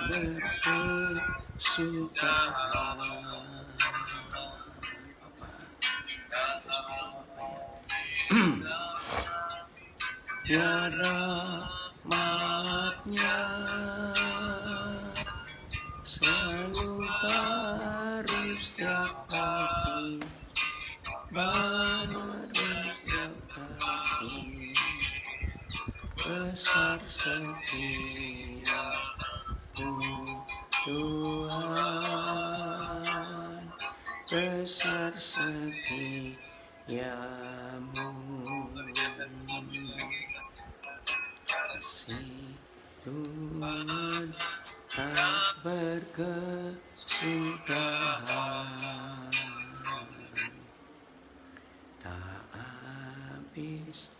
berkesudahan. Ya rahmatnya selalu baru setiap pagi, baru setiap pagi. Besar setiamu Tuhan, besar setiamu. Kasih Tuhan tak berkesudahan, tak habis.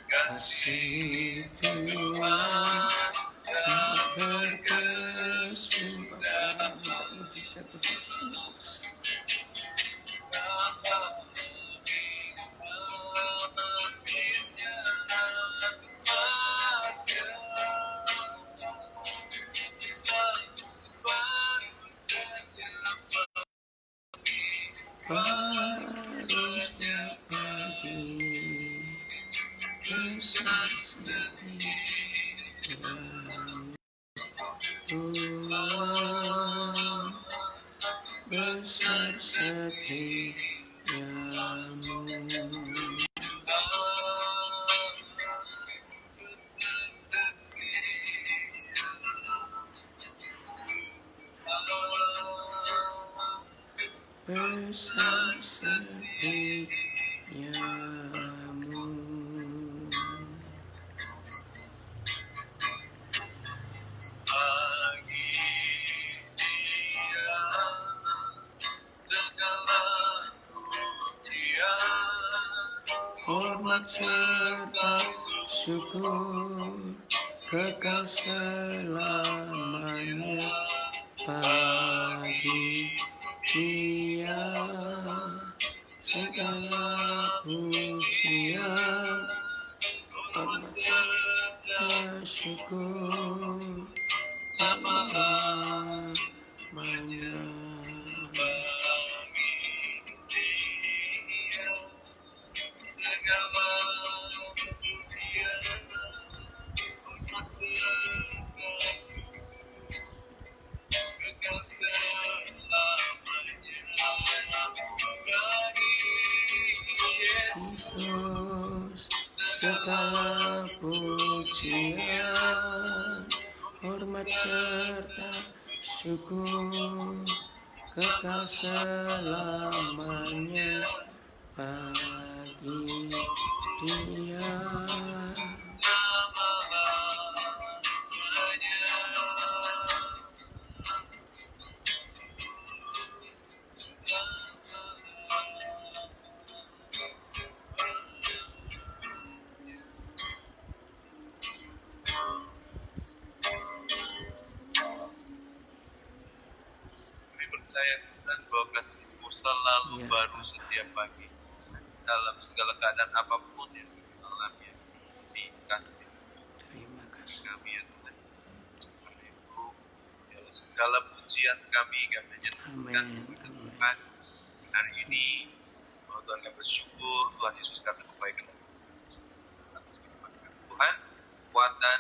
Kasih Tuhan tak berkesudahan. Baru setiap pagi, besar setiamu Tuhan, besar setiamu. Besar setiamu. Hormat serta syukur kekal selamanya bagi Dia. Segala pujian, hormat serta syukur selamanya. Yesus, segala pujian, hormat serta syukur kekal selamanya bagi Dia. Percaya Tuhan bahwa kasih-Mu selalu baru setiap pagi. dalam segala keadaan apapun yang kami alami. Dikasih Terima kasih. kami ya Tuhan. Karena itu ya, segala pujian kami jadikan kepada Tuhan. Hari ini Tuhan kami bersyukur Tuhan Yesus karena kebaikan Tuhan, kekuatan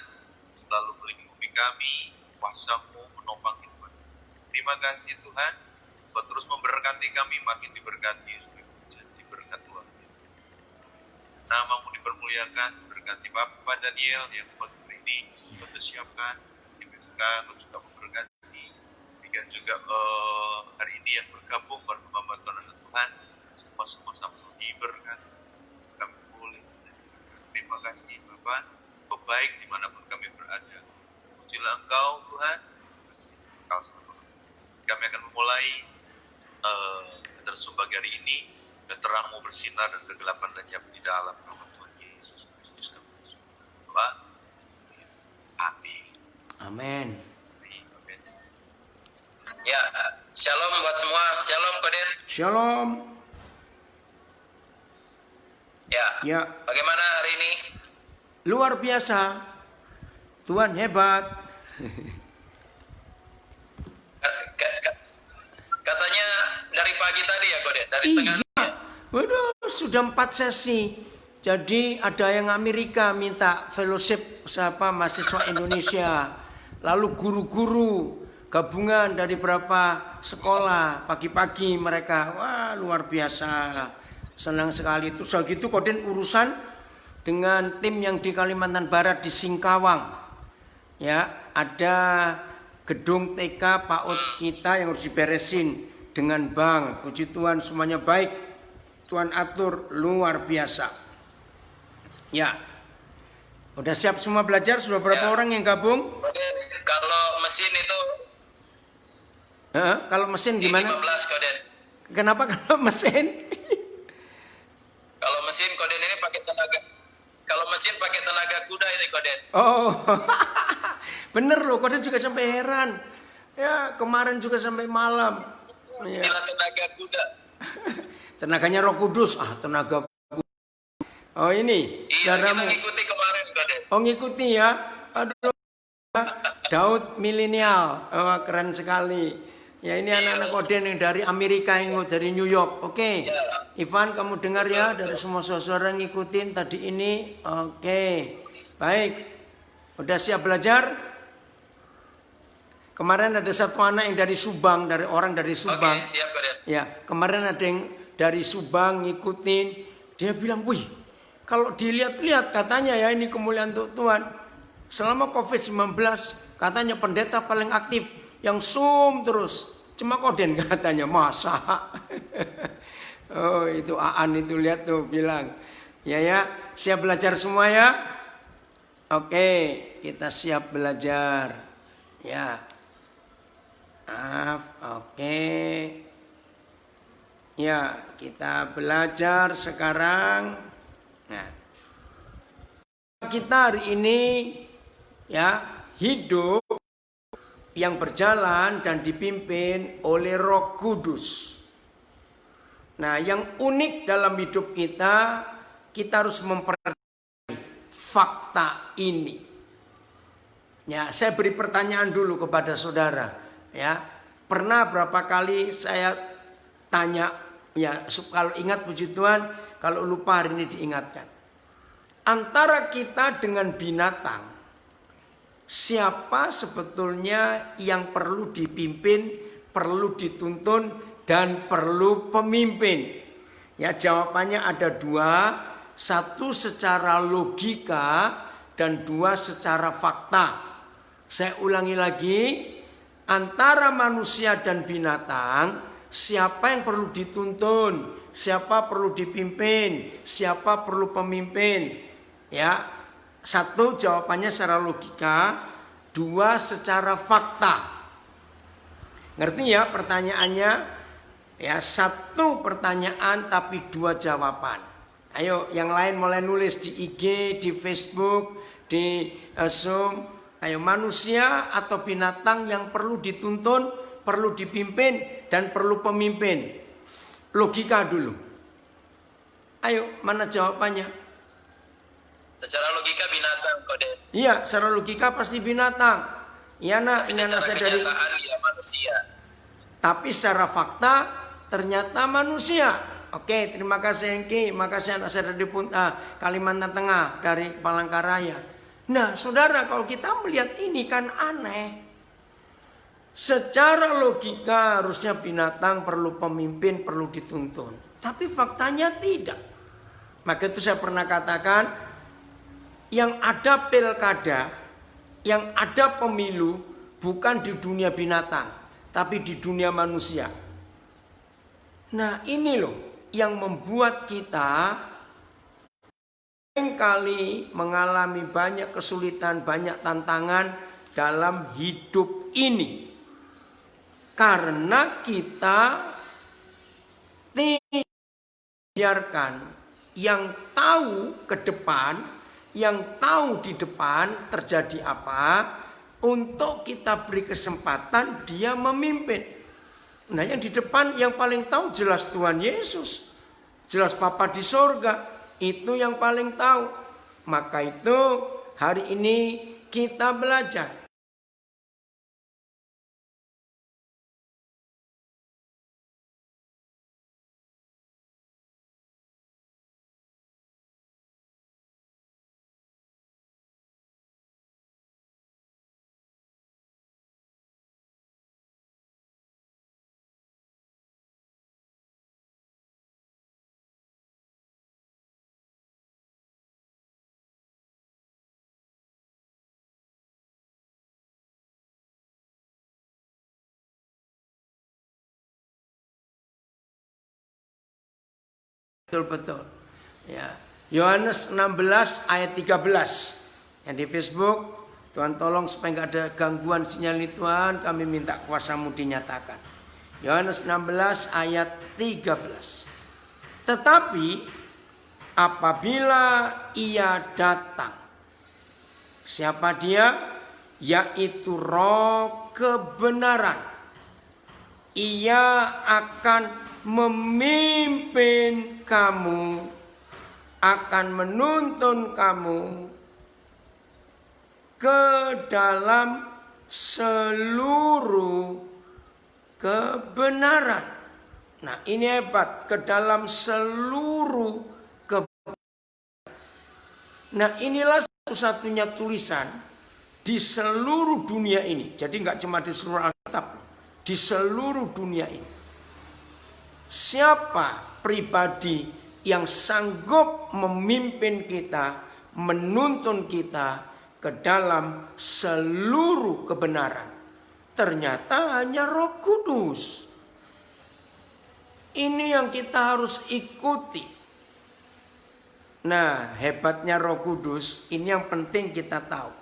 selalu melindungi kami, kuasa-Mu menopang kehidupan. Terima kasih Tuhan, Tuhan terus memberkati kami, makin diberkati, jadi berkat Tuhan. Nama-Mu dipermuliakan, berkati Bapak Daniel yang Tuhan ini Tuhan siapkan, diberikan, Tuhan juga memberkati, demikian juga hari ini yang bergabung bersama Tuhan, semua sama-sama diberkati, kami boleh menjadi. Terima kasih Bapak, baik dimanapun kami berada. Pujilah Engkau Tuhan, Engkau selalu. Kami akan memulai tersembah hari ini, dan terang-Mu bersinar dan kegelapan lenyap di dalam nama Tuhan Yesus Kristus kami berdoa. Amin. Amin. Amin. Ya, shalom buat semua. Shalom Koden. Shalom. Ya. Bagaimana hari ini? Luar biasa. Tuhan hebat. Katanya dari pagi tadi ya Koden, dari setengah. Iya. Waduh, sudah 4 sesi. Jadi ada yang Amerika minta fellowship mahasiswa Indonesia. Lalu guru-guru gabungan dari beberapa sekolah pagi-pagi mereka. Wah, luar biasa. Senang sekali. Itu sudah gitu Koden urusan dengan tim yang di Kalimantan Barat di Singkawang. Ya, ada gedung TK PAUD kita yang harus diberesin dengan bank. Puji Tuhan semuanya baik. Tuhan atur luar biasa. Ya. Udah siap semua belajar? Sudah berapa orang yang gabung? Kalau mesin itu Kalau mesin gimana? 15 Koden. Kenapa kalau mesin? Kalau mesin Koden ini pakai tenaga. Kalau mesin pakai tenaga kuda ini Koden. Oh. Bener loh, Koden juga sampai heran. Ya, kemarin juga sampai malam. Ya. Gila tenaga kuda. Tenaganya Roh Kudus. Tenaga Kudus. Oh ini, Iya, kita saudaramu. ngikuti kemarin Koden. Oh ngikuti ya. Aduh. Daud milenial. Oh, keren sekali. Ya ini anak-anak Koden yang dari Amerika, yang dari New York. Oke. Ivan kamu dengar ya, dari semua saudara ngikutin tadi ini. Oke. Baik. Udah siap belajar? Kemarin ada satu anak yang dari Subang, dari orang dari Subang. Oke, siap Koden. Ya, kemarin ada yang dari Subang ngikutin. Dia bilang, wih, kalau dilihat-lihat katanya ya ini kemuliaan untuk Tuhan. Selama COVID-19 katanya pendeta paling aktif yang Zoom terus. Cuma Koden katanya, masa? Oh itu Aan itu lihat tuh bilang. Ya, siap belajar semua ya? Oke, kita siap belajar. Ya. Maaf, oke. Ya, kita belajar sekarang. Nah, kita hari ini ya hidup yang berjalan dan dipimpin oleh Roh Kudus. Nah, yang unik dalam hidup kita harus mempercayai fakta ini. Ya, saya beri pertanyaan dulu kepada saudara. Ya, pernah berapa kali saya tanya, ya kalau ingat puji Tuhan, kalau lupa hari ini diingatkan. Antara kita dengan binatang, siapa sebetulnya yang perlu dipimpin, perlu dituntun, dan perlu pemimpin? Ya jawabannya ada 2, 1 secara logika dan 2 secara fakta. Saya ulangi lagi, antara manusia dan binatang, siapa yang perlu dituntun, siapa perlu dipimpin, siapa perlu pemimpin? Ya, 1 jawabannya secara logika, 2 secara fakta. Ngerti ya pertanyaannya? Ya, 1 pertanyaan tapi 2 jawaban. Ayo yang lain mulai nulis di IG, di Facebook, di Zoom. Ayo, manusia atau binatang yang perlu dituntun, perlu dipimpin, dan perlu pemimpin. Logika dulu. Ayo, mana jawabannya? Secara logika binatang, Koden. Iya, secara logika pasti binatang. Iya nak, ini anak saya dari. Dia manusia. Tapi secara fakta ternyata manusia. Oke, terima kasih Hengki. Makasih anak saya dari Kalimantan Tengah, dari Palangkaraya. Nah, saudara, kalau kita melihat ini kan aneh. Secara logika harusnya binatang perlu pemimpin, perlu dituntun. Tapi faktanya tidak. Maka itu saya pernah katakan, yang ada pilkada, yang ada pemilu bukan di dunia binatang, tapi di dunia manusia. Nah ini loh yang membuat kita seringkali mengalami banyak kesulitan, banyak tantangan dalam hidup ini. Karena kita tidak biarkan yang tahu ke depan, yang tahu di depan terjadi apa, untuk kita beri kesempatan dia memimpin. Nah yang di depan yang paling tahu jelas Tuhan Yesus, jelas Bapa di sorga, itu yang paling tahu. Maka itu hari ini kita belajar. Betul-betul. Ya. Yohanes 16 ayat 13. Yang di Facebook, Tuhan tolong supaya nggak ada gangguan sinyal ini Tuhan, kami minta kuasa-Mu dinyatakan. Yohanes 16 ayat 13. Tetapi apabila Ia datang, siapa Dia? Yaitu Roh kebenaran. Ia akan memimpin kamu, akan menuntun kamu ke dalam seluruh kebenaran. Nah ini hebat, ke dalam seluruh kebenaran. Nah inilah satu-satunya tulisan di seluruh dunia ini. Jadi nggak cuma di seluruh Alkitab, di seluruh dunia ini. Siapa pribadi yang sanggup memimpin kita, menuntun kita ke dalam seluruh kebenaran? Ternyata hanya Roh Kudus. Ini yang kita harus ikuti. Nah, hebatnya Roh Kudus, ini yang penting kita tahu.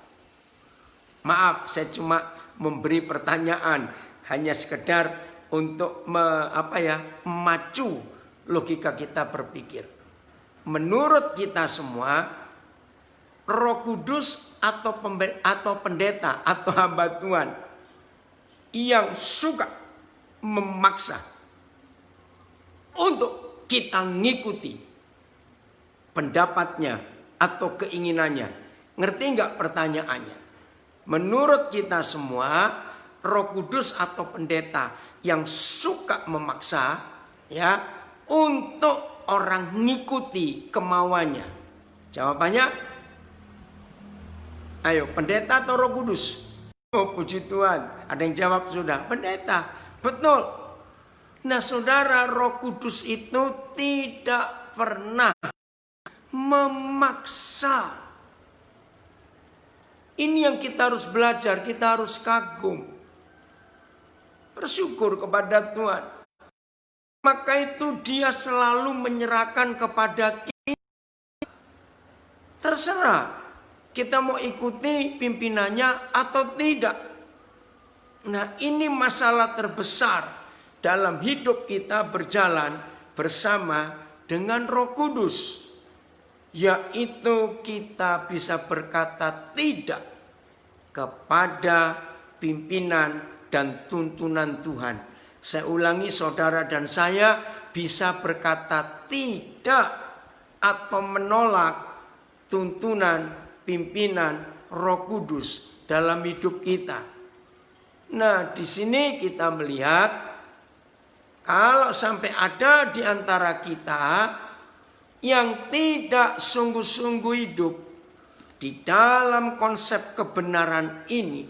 Maaf, saya cuma memberi pertanyaan, hanya sekedar untuk memacu logika kita berpikir. Menurut kita semua, Roh Kudus atau pendeta atau hamba Tuhan yang suka memaksa untuk kita ngikuti pendapatnya atau keinginannya. Ngerti nggak pertanyaannya? Menurut kita semua, Roh Kudus atau pendeta yang suka memaksa ya untuk orang ngikuti kemauannya. Jawabannya, ayo pendeta atau Roh Kudus? Oh puji Tuhan, ada yang jawab sudah, pendeta. Betul. Nah saudara, Roh Kudus itu tidak pernah memaksa. Ini yang kita harus belajar, kita harus kagum. Bersyukur kepada Tuhan. Maka itu Dia selalu menyerahkan kepada kita. Terserah kita mau ikuti pimpinannya atau tidak. Nah ini masalah terbesar dalam hidup kita berjalan bersama dengan Roh Kudus. Yaitu kita bisa berkata tidak kepada pimpinan dan tuntunan Tuhan. Saya ulangi, saudara dan saya bisa berkata tidak atau menolak tuntunan pimpinan Roh Kudus dalam hidup kita. Nah, di sini kita melihat kalau sampai ada di antara kita yang tidak sungguh-sungguh hidup di dalam konsep kebenaran ini,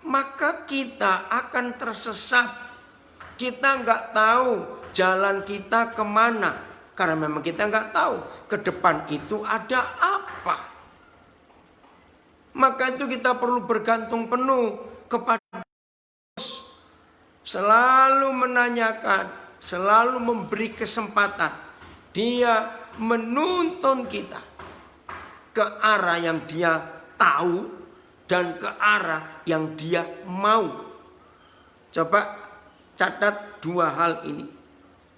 maka kita akan tersesat. Kita nggak tahu jalan kita kemana, karena memang kita nggak tahu ke depan itu ada apa. Maka itu kita perlu bergantung penuh kepada Yesus, selalu menanyakan, selalu memberi kesempatan. Dia menuntun kita ke arah yang dia tahu dan ke arah yang dia mau. Coba catat dua hal ini.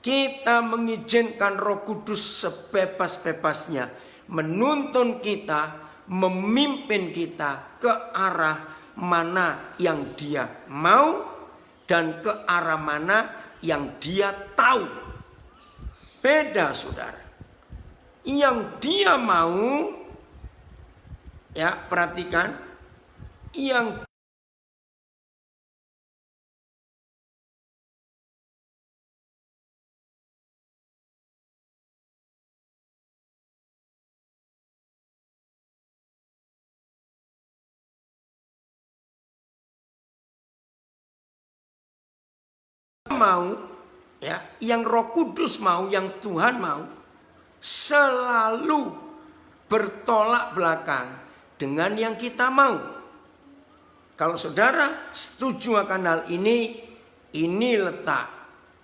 Kita mengizinkan Roh Kudus sebebas-bebasnya menuntun kita, memimpin kita ke arah mana yang dia mau dan ke arah mana yang dia tahu. Beda, saudara. Yang dia mau, ya perhatikan, yang mau, ya, yang Roh Kudus mau, yang Tuhan mau, selalu bertolak belakang dengan yang kita mau. Kalau saudara setuju akan hal ini letak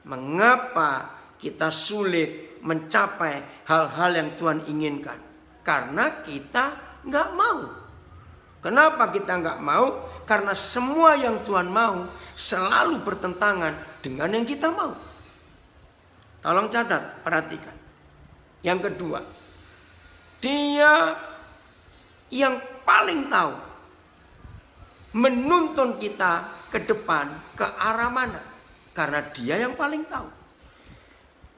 mengapa kita sulit mencapai hal-hal yang Tuhan inginkan. Karena kita nggak mau. Kenapa kita nggak mau? Karena semua yang Tuhan mau selalu bertentangan dengan yang kita mau. Tolong catat, perhatikan. Yang kedua, dia yang paling tahu menuntun kita ke depan, ke arah mana. Karena dia yang paling tahu.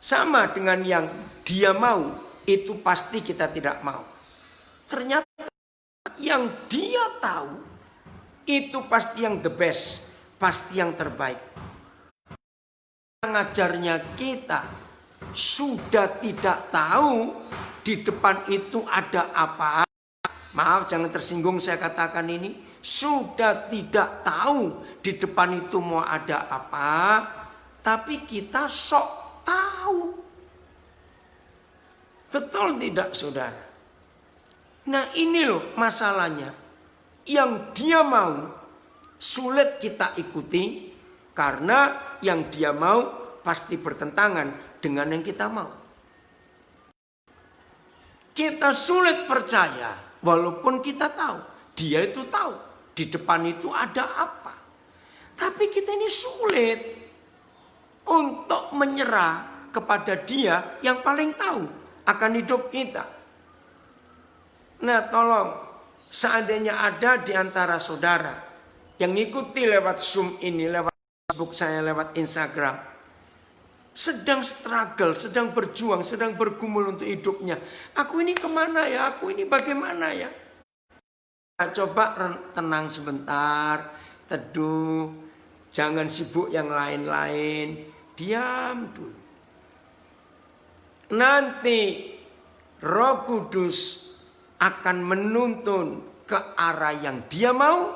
Sama dengan yang dia mau, itu pasti kita tidak mau. Ternyata yang dia tahu, itu pasti yang the best, pasti yang terbaik. Mengajarnya kita sudah tidak tahu di depan itu ada apa. Maaf, jangan tersinggung saya katakan ini. Sudah tidak tahu di depan itu mau ada apa, tapi kita sok tahu. Betul tidak, saudara? Nah, ini loh masalahnya. Yang dia mau sulit kita ikuti karena yang dia mau pasti bertentangan dengan yang kita mau. Kita sulit percaya walaupun kita tahu, dia itu tahu di depan itu ada apa. Tapi kita ini sulit untuk menyerah kepada dia yang paling tahu akan hidup kita. Nah, tolong, seandainya ada di antara saudara yang ngikuti lewat Zoom ini, lewat Facebook saya, lewat Instagram, sedang struggle, sedang berjuang, sedang bergumul untuk hidupnya. Aku ini kemana ya? Aku ini bagaimana ya? Nah, coba tenang sebentar, teduh, jangan sibuk yang lain-lain, diam dulu. Nanti Roh Kudus akan menuntun ke arah yang dia mau,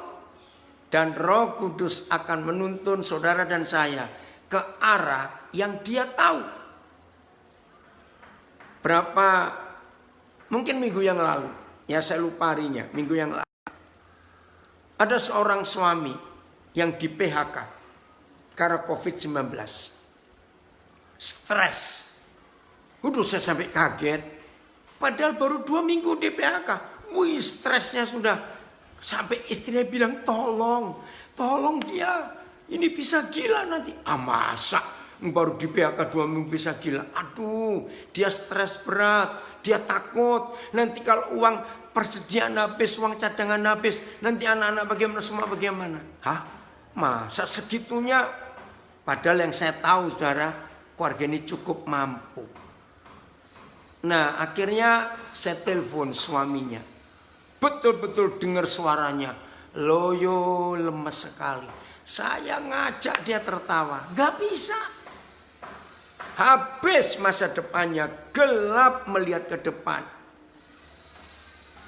dan Roh Kudus akan menuntun saudara dan saya ke arah yang dia tahu. Mungkin minggu yang lalu, ya saya lupa harinya, minggu yang lalu, ada seorang suami yang di PHK karena COVID-19. Stres. Saya sampai kaget. Padahal baru 2 minggu di PHK. Wih, stresnya sudah. Sampai istrinya bilang, tolong dia. Ini bisa gila nanti. Masa? Baru di PHK 2 minggu bisa gila. Aduh, dia stres berat. Dia takut. Nanti kalau uang persediaan habis, uang cadangan habis. Nanti anak-anak bagaimana, semua bagaimana. Hah? Masa segitunya? Padahal yang saya tahu, saudara, keluarga ini cukup mampu. Nah akhirnya saya telepon suaminya. Betul-betul dengar suaranya. Loyo lemes sekali. Saya ngajak dia tertawa. Gak bisa. Habis masa depannya. Gelap melihat ke depan.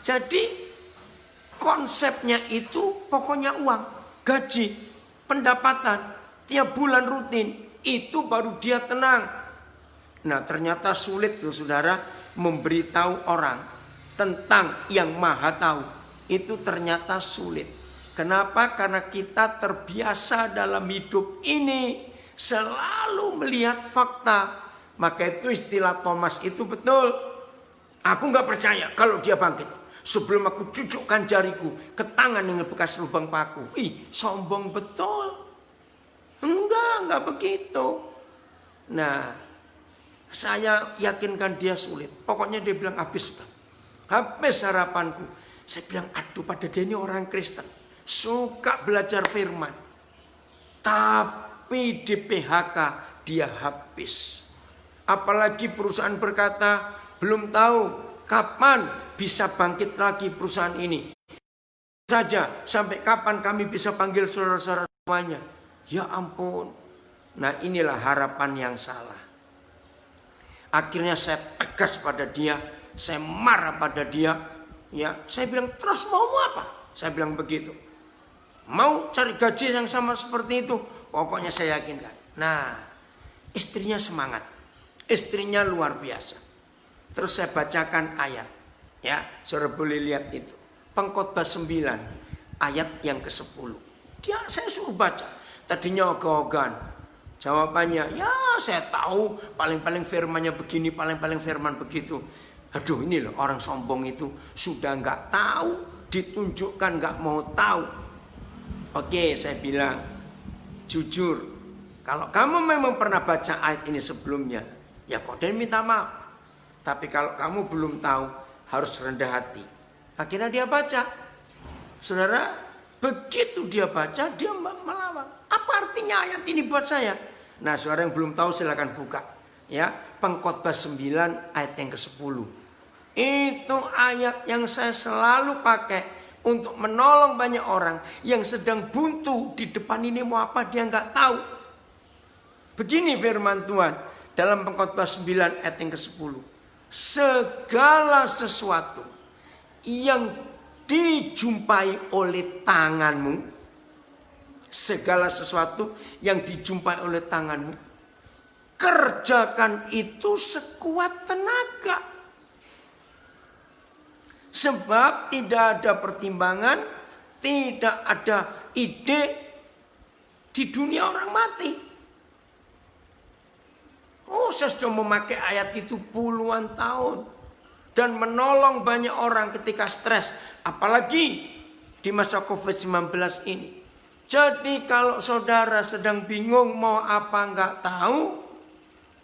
Jadi konsepnya itu pokoknya uang. Gaji. Pendapatan. Tiap bulan rutin. Itu baru dia tenang. Nah ternyata sulit loh saudara memberitahu orang tentang yang maha tahu. Itu ternyata sulit. Kenapa? Karena kita terbiasa dalam hidup ini selalu melihat fakta. Maka itu istilah Thomas itu betul. Aku gak percaya kalau dia bangkit. Sebelum aku cucukkan jariku ke tangan dengan bekas lubang paku. Ih, sombong betul. Enggak begitu. Nah, saya yakinkan dia sulit. Pokoknya dia bilang habis. Habis harapanku. Saya bilang aduh pada dia ini orang Kristen. Suka belajar firman. Tapi di PHK dia habis. Apalagi perusahaan berkata belum tahu kapan bisa bangkit lagi perusahaan ini. Saja sampai kapan kami bisa panggil saudara-saudara semuanya. Ya ampun. Nah inilah harapan yang salah. Akhirnya saya tegas pada dia. Saya marah pada dia. Ya, saya bilang terus mau apa? Saya bilang begitu. Mau cari gaji yang sama seperti itu? Pokoknya saya yakinkan. Nah, istrinya semangat. Istrinya luar biasa. Terus saya bacakan ayat. Ya, saudara boleh lihat itu. Pengkhotbah 9 ayat yang ke-10. Saya suruh baca. Tadinya ogah-ogahan. Jawabannya, ya saya tahu paling-paling firmannya begini, paling-paling firman begitu. Aduh ini loh orang sombong itu sudah nggak tahu, ditunjukkan nggak mau tahu. Oke saya bilang, jujur, kalau kamu memang pernah baca ayat ini sebelumnya, ya Koden minta maaf. Tapi kalau kamu belum tahu, harus rendah hati. Akhirnya dia baca. Saudara, begitu dia baca, dia melawan. Apa artinya ayat ini buat saya? Nah, saudara yang belum tahu silakan buka. Ya, Pengkhotbah 9 ayat yang ke-10. Itu ayat yang saya selalu pakai untuk menolong banyak orang yang sedang buntu di depan ini mau apa dia nggak tahu. Begini firman Tuhan dalam Pengkhotbah 9 ayat yang ke-10. Segala sesuatu yang dijumpai oleh tanganmu, segala sesuatu yang dijumpai oleh tanganmu, kerjakan itu sekuat tenaga. Sebab tidak ada pertimbangan, tidak ada ide di dunia orang mati. Oh, saya sudah memakai ayat itu puluhan tahun. Dan menolong banyak orang ketika stres. Apalagi di masa COVID-19 ini. Jadi kalau saudara sedang bingung mau apa nggak tahu,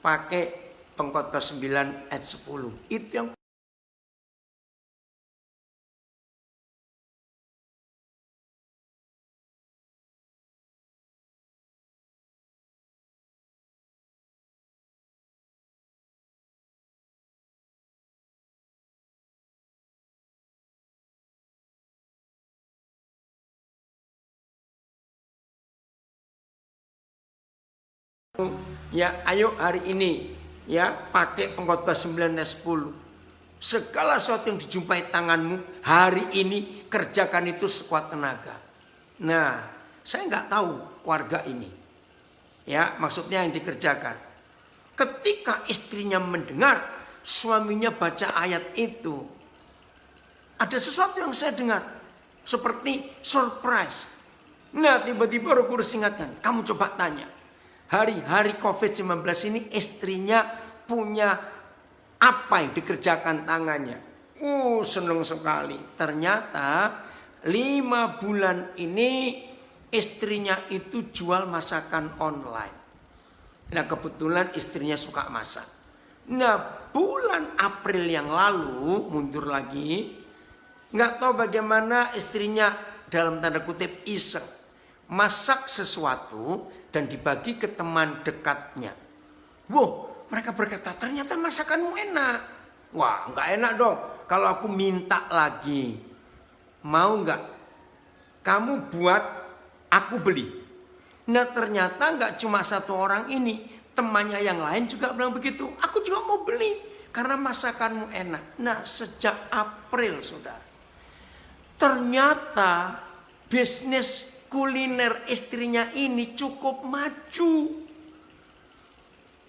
pakai Pengkhotbah 9 ayat 10. Itu yang ya ayo hari ini ya pakai Pengkhotbah 9 ayat 10. Segala sesuatu yang dijumpai tanganmu hari ini kerjakan itu sekuat tenaga. Nah, saya nggak tahu keluarga ini. Ya, maksudnya yang dikerjakan. Ketika istrinya mendengar suaminya baca ayat itu, ada sesuatu yang saya dengar seperti surprise. Nah, tiba-tiba Roh Kudus ingatkan, kamu coba tanya. Hari-hari COVID-19 ini istrinya punya apa yang dikerjakan tangannya. Senang sekali. Ternyata 5 bulan ini istrinya itu jual masakan online. Nah kebetulan istrinya suka masak. Nah bulan April yang lalu mundur lagi. Nggak tahu bagaimana istrinya dalam tanda kutip iseng. Masak sesuatu dan dibagi ke teman dekatnya. Wow, mereka berkata ternyata masakanmu enak. Wah, nggak enak dong kalau aku minta lagi. Mau nggak? Kamu buat, aku beli. Nah ternyata nggak cuma satu orang ini, temannya yang lain juga bilang begitu. Aku juga mau beli karena masakanmu enak. Nah sejak April saudara, ternyata bisnis kuliner istrinya ini cukup maju.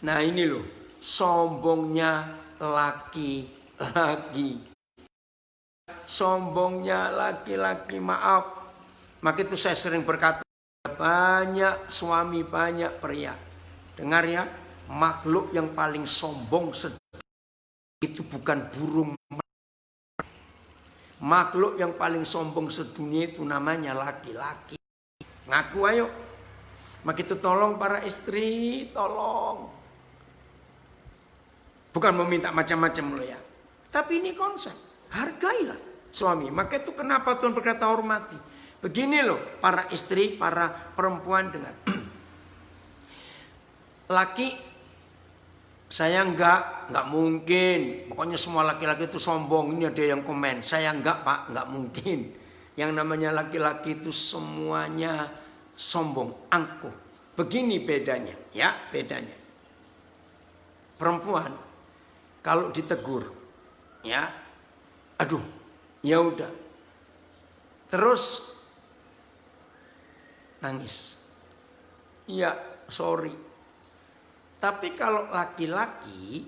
Nah ini loh, sombongnya laki-laki. Sombongnya laki-laki, maaf. Maka itu saya sering berkata, banyak suami, banyak pria. Dengar ya, makhluk yang paling sombong itu bukan burung. Makhluk yang paling sombong sedunia itu namanya laki-laki. Ngaku ayo. Maka itu tolong para istri, tolong. Bukan meminta macam-macam loh ya. Tapi ini konsep, hargailah suami. Maka itu kenapa Tuhan berkata hormati. Begini loh para istri, para perempuan dengan laki. Saya enggak mungkin. Pokoknya semua laki-laki itu sombong. Ini ada yang komen. Saya enggak Pak, enggak mungkin. Yang namanya laki-laki itu semuanya sombong, angkuh. Begini bedanya, ya bedanya. Perempuan kalau ditegur, ya, aduh, ya udah. Terus nangis. Iya, sorry. Tapi kalau laki-laki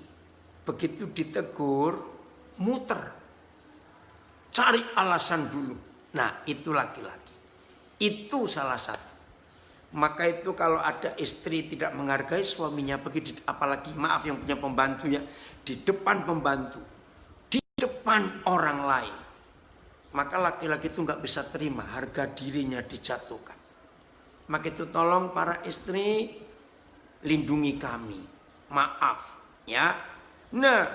begitu ditegur, muter. Cari alasan dulu. Nah, itu laki-laki. Itu salah satu. Maka itu kalau ada istri tidak menghargai suaminya, begitu apalagi maaf yang punya pembantu ya, di depan pembantu, di depan orang lain. Maka laki-laki itu nggak bisa terima harga dirinya dijatuhkan. Maka itu tolong para istri, lindungi kami. Maaf ya. Nah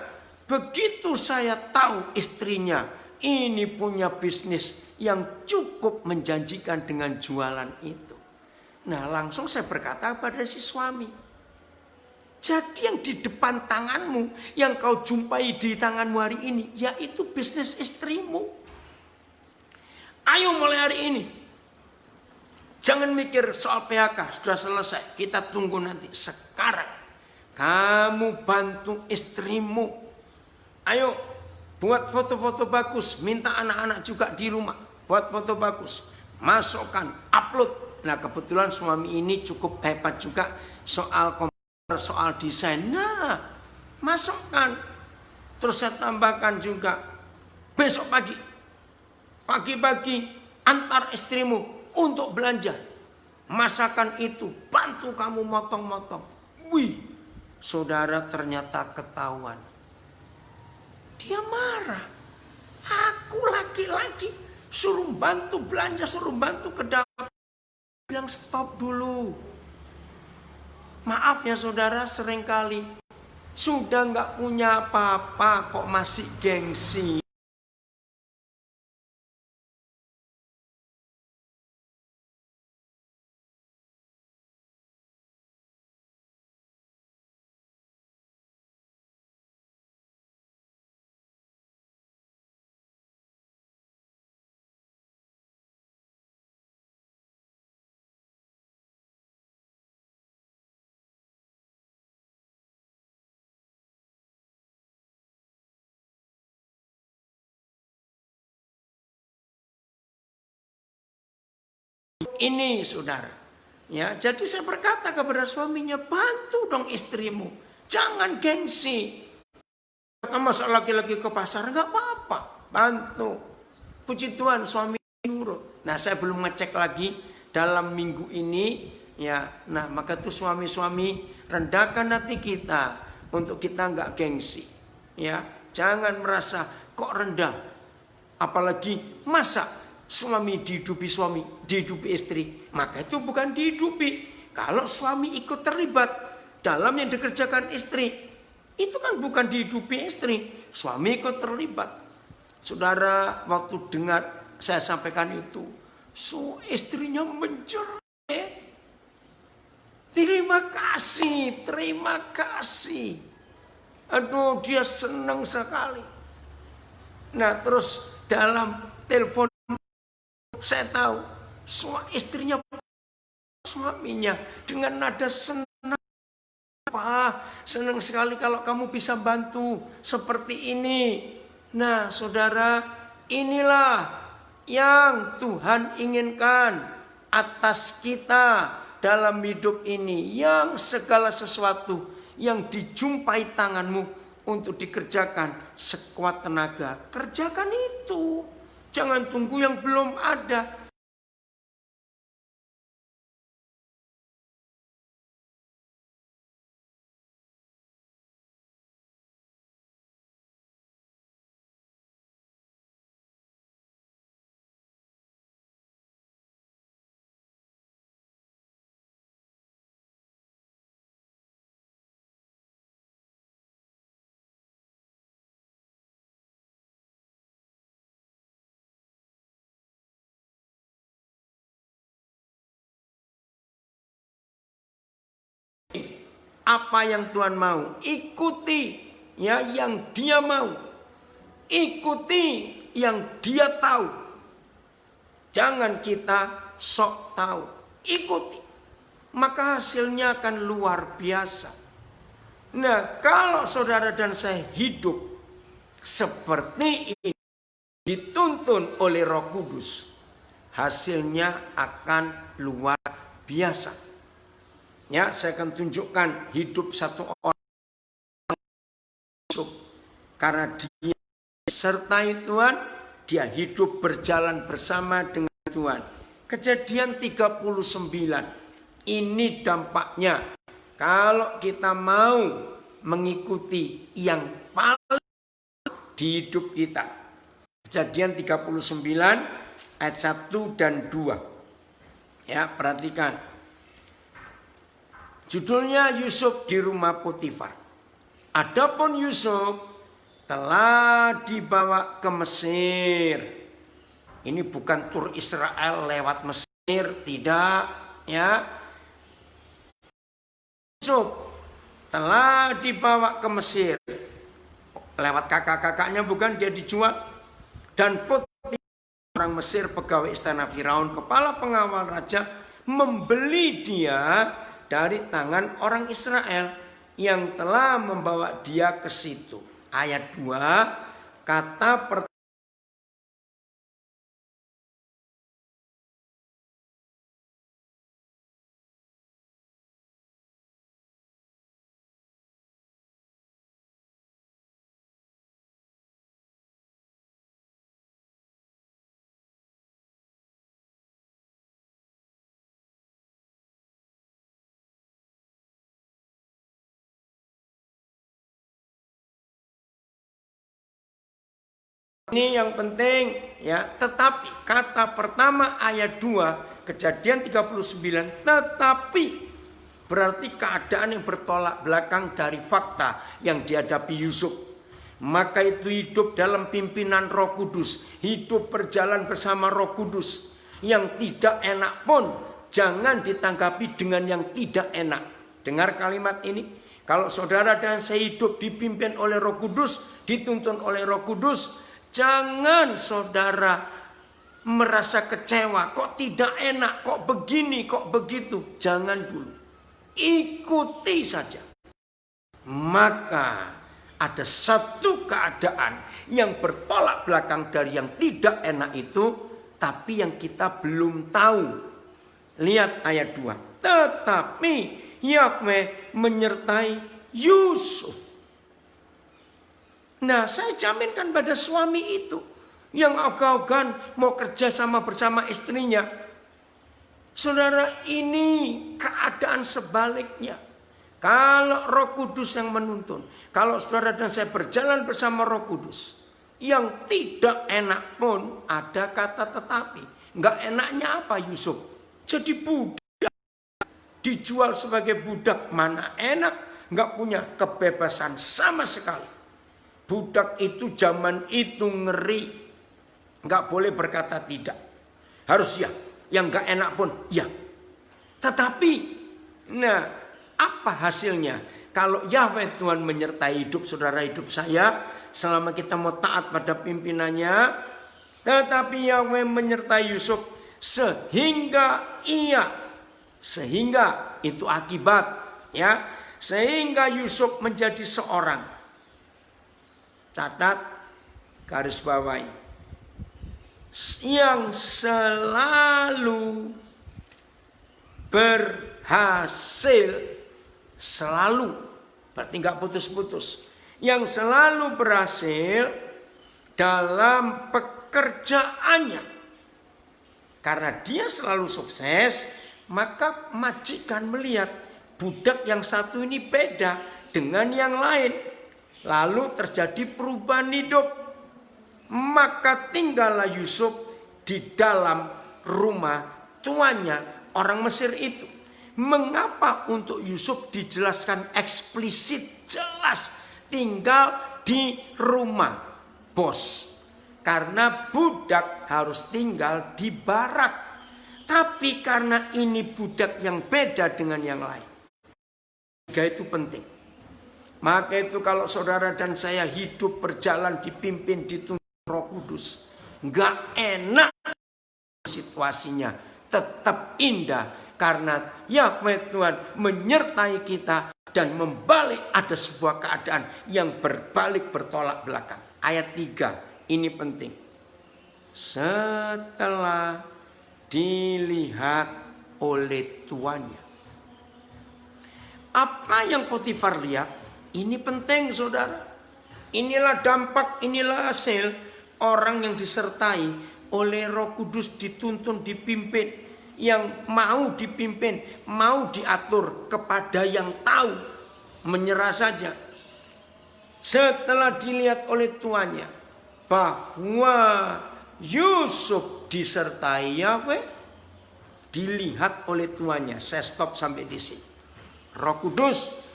begitu saya tahu istrinya ini punya bisnis yang cukup menjanjikan dengan jualan itu. Nah langsung saya berkata kepada si suami. Jadi yang di depan tanganmu, yang kau jumpai di tanganmu hari ini, yaitu bisnis istrimu. Ayo mulai hari ini. Jangan mikir soal PHK, sudah selesai. Kita tunggu nanti. Sekarang kamu bantu istrimu. Ayo buat foto-foto bagus. Minta anak-anak juga di rumah buat foto bagus. Masukkan, upload. Nah kebetulan suami ini cukup hebat juga soal komputer, soal desain. Nah masukkan. Terus saya tambahkan juga besok pagi-pagi antar istrimu untuk belanja. Masakan itu bantu kamu motong-motong. Wih, saudara ternyata ketahuan. Dia marah. Aku laki-laki suruh bantu belanja, suruh bantu ke dapur. Bilang stop dulu. Maaf ya saudara, seringkali sudah nggak punya apa-apa kok masih gengsi. Ini saudara, ya jadi saya berkata kepada suaminya, bantu dong istrimu, jangan gengsi. Masa laki-laki ke pasar nggak apa-apa, bantu. Puji Tuhan suami nurut. Nah saya belum ngecek lagi dalam minggu ini, ya. Nah maka itu suami-suami rendahkan hati kita untuk kita nggak gengsi, ya. Jangan merasa kok rendah, apalagi masa suami dihidupi istri, maka itu bukan dihidupi. Kalau suami ikut terlibat dalam yang dikerjakan istri, itu kan bukan dihidupi istri, suami ikut terlibat. Saudara, waktu dengar saya sampaikan itu, istrinya menjerit. Terima kasih. Aduh, dia senang sekali. Nah, terus dalam telepon saya tahu istrinya, suaminya dengan nada senang. Pak, senang sekali kalau kamu bisa bantu seperti ini. Nah, saudara, inilah yang Tuhan inginkan atas kita dalam hidup ini. Yang segala sesuatu yang dijumpai tanganmu untuk dikerjakan sekuat tenaga, kerjakan itu. Jangan tunggu yang belum ada. Apa yang Tuhan mau, ikuti ya yang Dia mau. Ikuti yang Dia tahu. Jangan kita sok tahu. Ikuti. Maka hasilnya akan luar biasa. Nah, kalau saudara dan saya hidup seperti ini, dituntun oleh Roh Kudus, hasilnya akan luar biasa. Ya, saya akan tunjukkan hidup satu orang karena dia sertai Tuhan, dia hidup berjalan bersama dengan Tuhan. Kejadian 39. Ini dampaknya kalau kita mau mengikuti yang paling di hidup kita. Kejadian 39 ayat 1 dan 2. Ya, perhatikan. Judulnya Yusuf di rumah Potifar. Adapun Yusuf telah dibawa ke Mesir. Ini bukan tur Israel lewat Mesir, tidak, ya. Yusuf telah dibawa ke Mesir. Lewat kakak-kakaknya, bukan, dia dijual. Dan Potifar, orang Mesir, pegawai istana Firaun, kepala pengawal raja, membeli dia dari tangan orang Israel yang telah membawa dia ke situ. Ayat 2, kata pertama. Ini yang penting ya, tetapi kata pertama ayat 2 Kejadian 39, tetapi berarti keadaan yang bertolak belakang dari fakta yang dihadapi Yusuf. Maka itu hidup dalam pimpinan Roh Kudus, hidup berjalan bersama Roh Kudus. Yang tidak enak pun jangan ditanggapi dengan yang tidak enak. Dengar kalimat ini, kalau saudara dan saya hidup dipimpin oleh Roh Kudus, dituntun oleh Roh Kudus, jangan saudara merasa kecewa, kok tidak enak, kok begini, kok begitu. Jangan dulu. Ikuti saja. Maka ada satu keadaan yang bertolak belakang dari yang tidak enak itu, tapi yang kita belum tahu. Lihat ayat 2. Tetapi Yahweh menyertai Yusuf. Nah, saya jaminkan pada suami itu yang ogah-ogahan mau kerja sama bersama istrinya. Saudara, ini keadaan sebaliknya. Kalau Roh Kudus yang menuntun, kalau saudara dan saya berjalan bersama Roh Kudus, yang tidak enak pun ada kata tetapi. Enggak enaknya apa Yusuf? Jadi budak, dijual sebagai budak, mana enak, enggak punya kebebasan sama sekali. Budak itu zaman itu ngeri. Enggak boleh berkata tidak. Harus ya. Yang enggak enak pun ya. Tetapi, nah, apa hasilnya? kalau Yahweh Tuhan menyertai hidup saudara, hidup saya, selama kita mau taat pada pimpinannya, tetapi Yahweh menyertai Yusuf sehingga itu akibat, ya, sehingga Yusuf menjadi seorang, catat, garis bawahi, yang selalu berhasil, selalu, berarti nggak putus-putus, yang selalu berhasil dalam pekerjaannya. Karena dia selalu sukses, maka majikan melihat budak yang satu ini beda dengan yang lain. Lalu terjadi perubahan hidup. Maka tinggallah Yusuf di dalam rumah tuannya, orang Mesir itu. Mengapa untuk Yusuf dijelaskan eksplisit, jelas tinggal di rumah bos? Karena budak harus tinggal di barak. Tapi karena ini budak yang beda dengan yang lain. Itu penting. Maka itu kalau saudara dan saya hidup berjalan dipimpin dituntun Roh Kudus, nggak enak situasinya, tetap indah. Karena Yahweh Tuhan menyertai kita dan membalik ada sebuah keadaan yang berbalik bertolak belakang. Ayat 3 ini penting. Setelah dilihat oleh tuannya. Apa yang Potifar lihat? Ini penting saudara. Inilah dampak, inilah hasil orang yang disertai oleh Roh Kudus, dituntun, dipimpin. Yang mau dipimpin, mau diatur kepada yang tahu, menyerah saja. Setelah dilihat oleh tuannya bahwa Yusuf disertai Yahweh, dilihat oleh tuannya. Saya stop sampai di sini. Roh Kudus,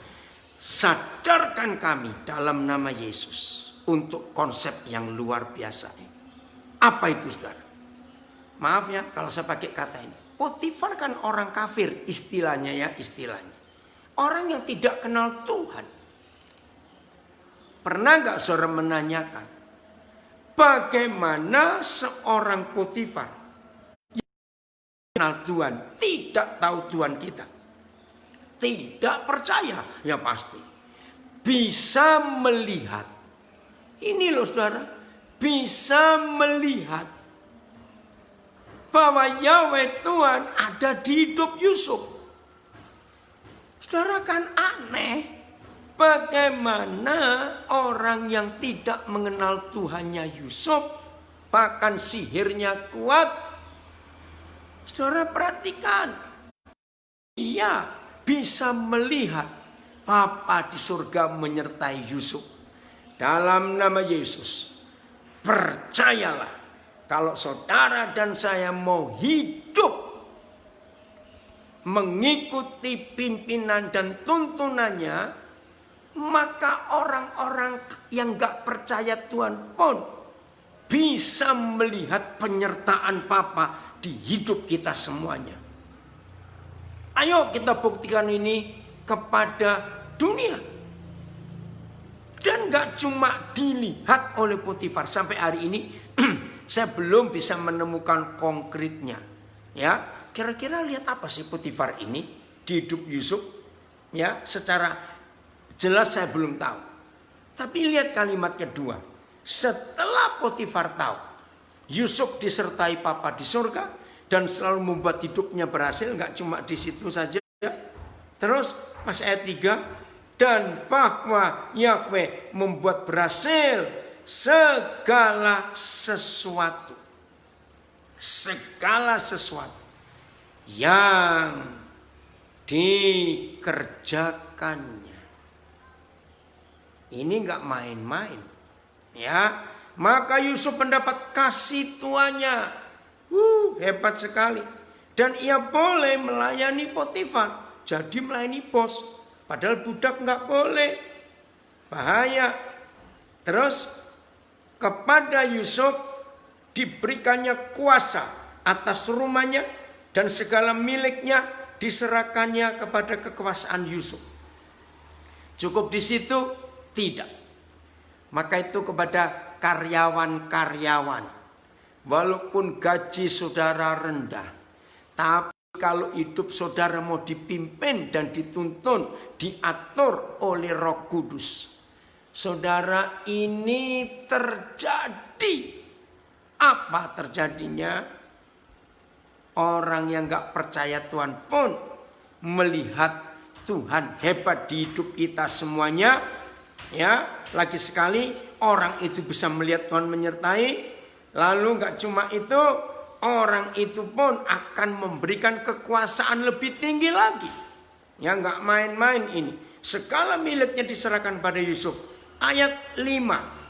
sadarkan kami dalam nama Yesus untuk konsep yang luar biasa ini. Apa itu saudara? Maaf ya kalau saya pakai kata ini. Potifar kan orang kafir istilahnya ya, istilahnya. Orang yang tidak kenal Tuhan. Pernah gak saudara menanyakan bagaimana seorang Potifar yang kenal Tuhan, tidak tahu Tuhan kita, tidak percaya, ya pasti bisa melihat. Ini loh saudara, bisa melihat bahwa Yahweh Tuhan ada di hidup Yusuf. Saudara kan aneh. Bagaimana orang yang tidak mengenal Tuhannya Yusuf, bahkan sihirnya kuat. Saudara perhatikan. Ia bisa melihat Bapa di surga menyertai Yusuf. Dalam nama Yesus, percayalah, kalau saudara dan saya mau hidup mengikuti pimpinan dan tuntunannya, maka orang-orang yang gak percaya Tuhan pun bisa melihat penyertaan Bapa di hidup kita semuanya. Ayo kita buktikan ini kepada dunia. Dan gak cuma dilihat oleh Potifar. Sampai hari ini saya belum bisa menemukan konkretnya. Ya, kira-kira lihat apa sih Potifar ini di hidup Yusuf? Ya, secara jelas saya belum tahu. Tapi lihat kalimat kedua. Setelah Potifar tahu Yusuf disertai Papa di surga dan selalu membuat hidupnya berhasil, nggak cuma di situ saja. Terus pas ayat 3, dan bahwa Yahweh membuat berhasil segala sesuatu. Segala sesuatu yang dikerjakannya. Ini nggak main-main, ya. Maka Yusuf mendapat kasih tuannya, hebat sekali. Dan ia boleh melayani Potifar, jadi melayani bos. Padahal budak nggak boleh, bahaya. Terus kepada Yusuf diberikannya kuasa atas rumahnya dan segala miliknya diserahkannya kepada kekuasaan Yusuf. Cukup di situ? Tidak. Maka itu kepada karyawan-karyawan, walaupun gaji saudara rendah, tapi kalau hidup saudara mau dipimpin dan dituntun, diatur oleh Roh Kudus, saudara, ini terjadi. Apa terjadinya? Orang yang gak percaya Tuhan pun melihat Tuhan hebat di hidup kita semuanya. Ya, lagi sekali orang itu bisa melihat Tuhan menyertai. Lalu gak cuma itu, orang itu pun akan memberikan kekuasaan lebih tinggi lagi. Ya, gak main-main ini. Segala miliknya diserahkan pada Yusuf. Ayat 5.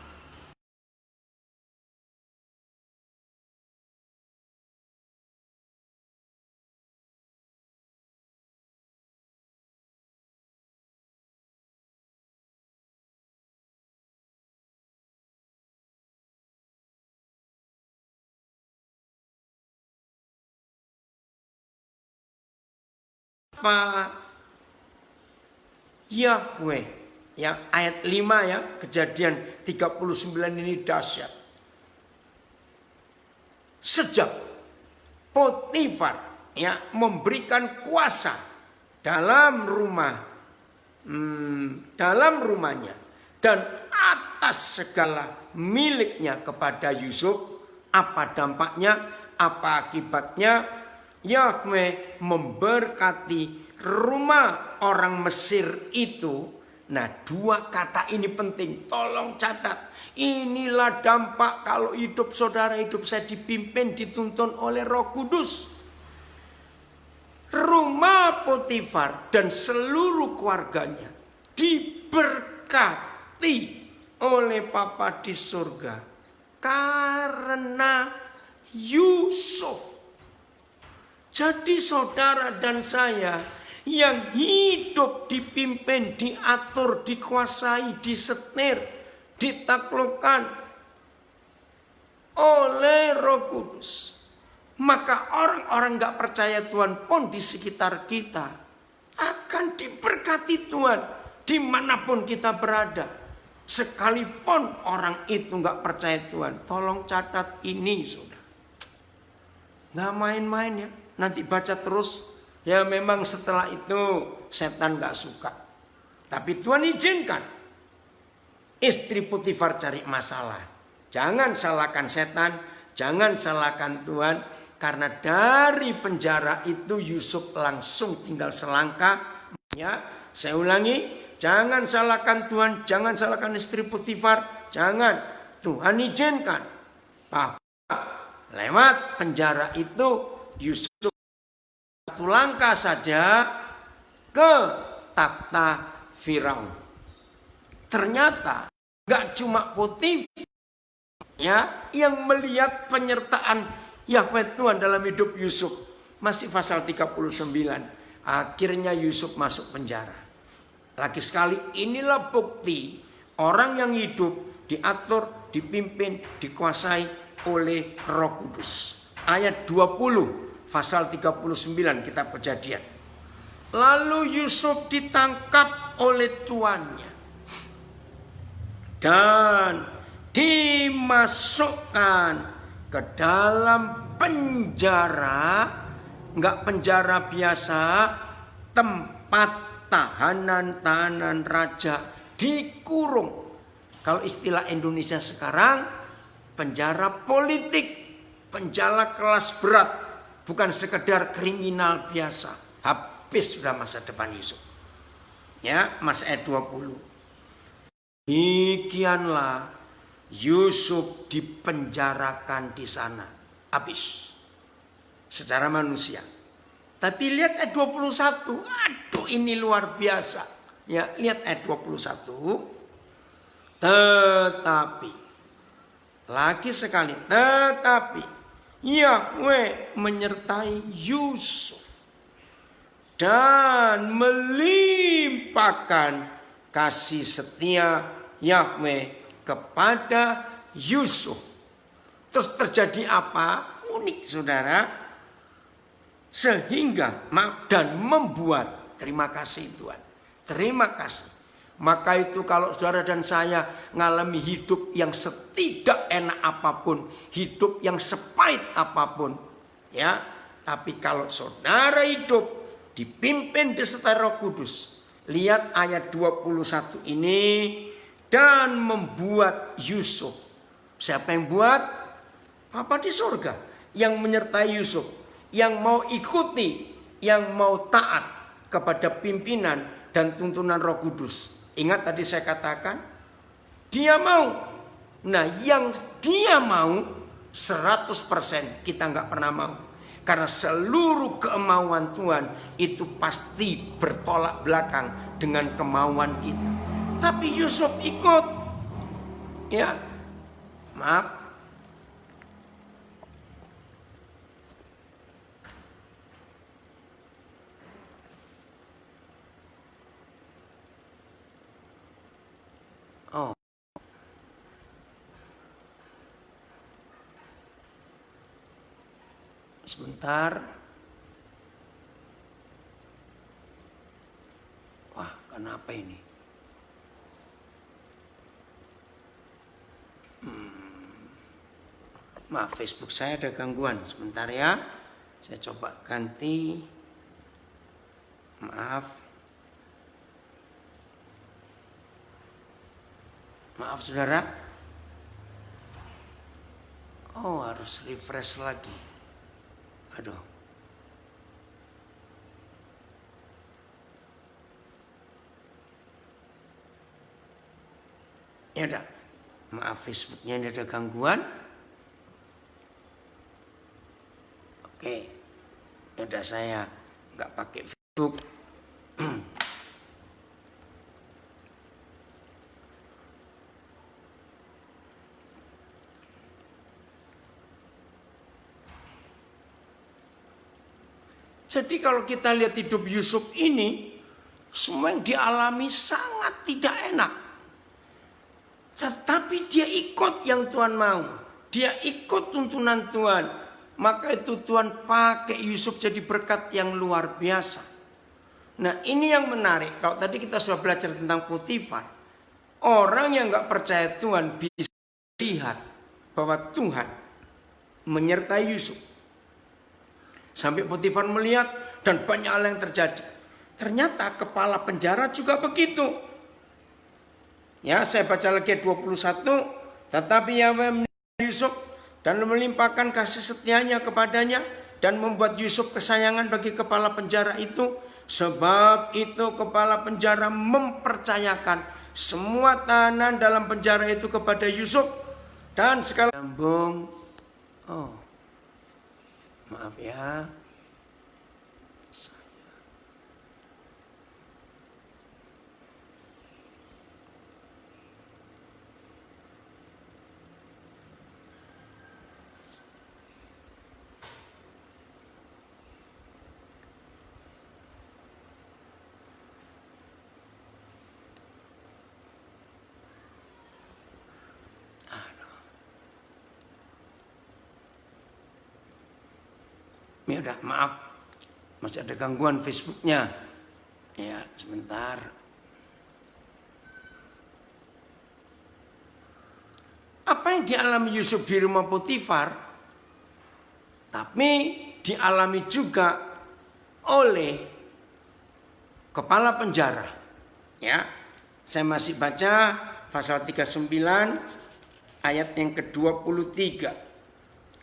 Yahweh, ya, ayat 5 ya, Kejadian 39 ini dahsyat. Sejak Potifar ya memberikan kuasa dalam rumahnya dan atas segala miliknya kepada Yusuf, apa dampaknya, apa akibatnya? Yahweh memberkati rumah orang Mesir itu. Nah, dua kata ini penting, tolong catat. Inilah dampak kalau hidup saudara, hidup saya dipimpin, dituntun oleh Roh Kudus. Rumah Potifar dan seluruh keluarganya diberkati oleh Bapa di surga karena Yusuf. Jadi saudara dan saya yang hidup dipimpin, diatur, dikuasai, disetir, ditaklukkan oleh Roh Kudus, maka orang-orang gak percaya Tuhan pun di sekitar kita akan diberkati Tuhan dimanapun kita berada. Sekalipun orang itu gak percaya Tuhan, tolong catat ini saudara. Gak main-main ya. Nanti baca terus, ya memang setelah itu setan gak suka. Tapi Tuhan izinkan istri Potifar cari masalah. Jangan salahkan setan, jangan salahkan Tuhan. Karena dari penjara itu Yusuf langsung tinggal selangkah. Ya, saya ulangi, jangan salahkan Tuhan, jangan salahkan istri Potifar. Jangan, Tuhan izinkan bahwa lewat penjara itu Yusuf satu langkah saja ke takhta Firaun. Ternyata gak cuma Potifar ya yang melihat penyertaan Yahweh Tuhan dalam hidup Yusuf. Masih pasal 39. Akhirnya Yusuf masuk penjara. Lagi sekali inilah bukti orang yang hidup diatur, dipimpin, dikuasai oleh Roh Kudus. Ayat 20 pasal 39 kitab Kejadian. Lalu Yusuf ditangkap oleh tuannya dan dimasukkan ke dalam penjara, enggak penjara biasa, tempat tahanan raja, dikurung. Kalau istilah Indonesia sekarang, penjara politik, penjara kelas berat. Bukan sekedar kriminal biasa. Habis sudah masa depan Yusuf. Ya, Mas ayat 20. Demikianlah Yusuf dipenjarakan di sana. Habis. Secara manusia. Tapi lihat ayat 21. Aduh, ini luar biasa. Ya, lihat ayat 21. Tetapi. Lagi sekali. Tetapi. Yahweh menyertai Yusuf dan melimpahkan kasih setia Yahweh kepada Yusuf. Terus terjadi apa? Unik saudara. Sehingga dan membuat, terima kasih Tuhan, terima kasih, Maka itu kalau saudara dan saya ngalami hidup yang setidak enak apapun, hidup yang sepahit apapun, ya. Tapi kalau saudara hidup dipimpin disertai Roh Kudus, lihat ayat 21 ini, dan membuat Yusuf. Siapa yang buat? Bapa di surga yang menyertai Yusuf, yang mau ikuti, yang mau taat kepada pimpinan dan tuntunan Roh Kudus. Ingat tadi saya katakan, dia mau. Nah, yang dia mau 100% kita nggak pernah mau. Karena seluruh kemauan Tuhan itu pasti bertolak belakang dengan kemauan kita. Tapi Yusuf ikut. Ya, maaf. Oh. Sebentar. Wah, kenapa ini? Maaf, Facebook saya ada gangguan. Sebentar ya. Saya coba ganti. Maaf. Maaf saudara. Oh, harus refresh lagi. Aduh. Ya udah. Maaf, Facebooknya ini ada gangguan. Oke. Ya udah, saya nggak pakai Facebook. Jadi kalau kita lihat hidup Yusuf ini, semua yang dialami sangat tidak enak. Tetapi dia ikut yang Tuhan mau. Dia ikut tuntunan Tuhan. Maka itu Tuhan pakai Yusuf jadi berkat yang luar biasa. Nah, ini yang menarik. Kalau tadi kita sudah belajar tentang Potifar. Orang yang gak percaya Tuhan bisa lihat bahwa Tuhan menyertai Yusuf. Sampai Potifar melihat dan banyak hal yang terjadi. Ternyata kepala penjara juga begitu. Ya, saya baca lagi 21. Tetapi Yahweh menyertai Yusuf dan melimpahkan kasih setianya kepadanya dan membuat Yusuf kesayangan bagi kepala penjara itu. Sebab itu kepala penjara mempercayakan semua tahanan dalam penjara itu kepada Yusuf. Dan sekali sambung. Oh. Maaf ya. Ya udah, maaf. Masih ada gangguan Facebooknya. Ya, sebentar. Apa yang dialami Yusuf di rumah Potifar, tapi dialami juga oleh kepala penjara. Ya, saya masih baca pasal 39 ayat yang ke-23.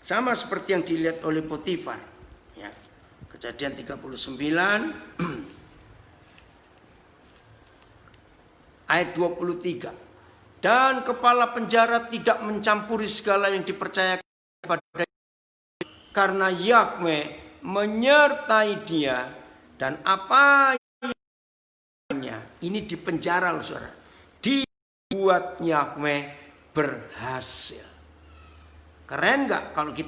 Sama seperti yang dilihat oleh Potifar. Ya, Kejadian 39 ayat 23. Dan kepala penjara tidak mencampuri segala yang dipercayakan kepada karena Yahweh menyertai dia dan apa yang ini di penjara loh saudara. Dibuat Yahweh berhasil. Keren gak kalau kita